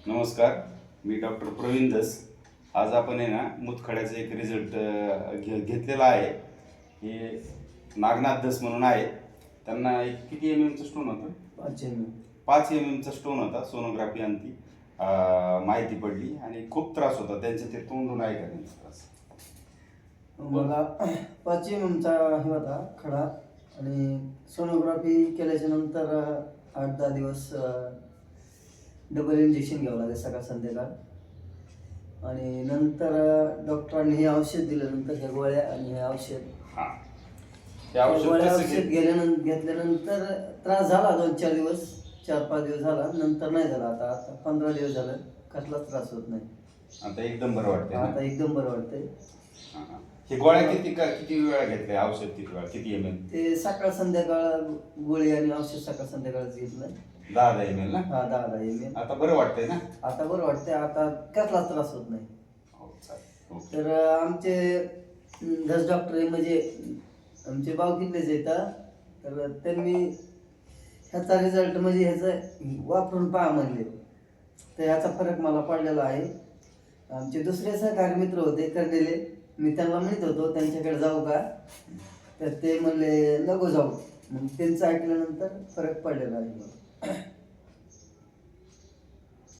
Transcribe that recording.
नमस्कार, मी डॉक्टर प्रवीण दस. आज आपण आहे ना मुतखड्याचा एक रिझल्ट घेतलेला आहे. हे नागनाथ दस म्हणून आहे. त्यांना एक किती चा स्टोन होता? 5 चा स्टोन होता. सोनोग्राफी अंती माहिती पडली आणि खूप त्रास होता त्यांच्या. ते तोंडून आहे का त्यांचा त्रास? मला 5 चा हे होता खडा आणि सोनोग्राफी केल्याच्या नंतर 8-10 दिवस डबल इंजेक्शन घ्यावं लागेल सकाळ संध्याकाळ. आणि नंतर डॉक्टरांनी हे औषध दिल्यानंतर ह्या गोळ्या आणि हे औषध औषध घेतल्यानंतर त्रास झाला 2-4 दिवस, 4-5 दिवस झाला, नंतर नाही झाला. आता 15 दिवस झालं कसलाच त्रास होत नाही. आता एकदम बरं वाटतंय. आता एकदम बरं वाटतंय. हे गोळ्या किती वेळा घेतल्या? औषध किती वेळा, किती ml? ते सकाळ संध्याकाळ गोळी आणि औषध सकाळ संध्याकाळच घेतलं. 10 ml ना? हा, 10 ml. आता बरं वाटतंय ना? आता बरं वाटतंय. आता कसलाच त्रास होत नाही. हो, चालेल. तर आमचे दस डॉक्टर म्हणजे आमचे भावकीतलेच येतात. तर त्यांनी ह्याचा रिझल्ट म्हणजे ह्याचं वापरून पहा म्हणले. तर ह्याचा फरक मला पडलेला आहे. आमचे दुसरे सहकारी मित्र होते करलेले, मी त्यांना म्हणत होतो त्यांच्याकडे जाऊ का, तर ते म्हणले नको जाऊ. मग त्यांचं ऐकल्यानंतर फरक पडलेला आहे.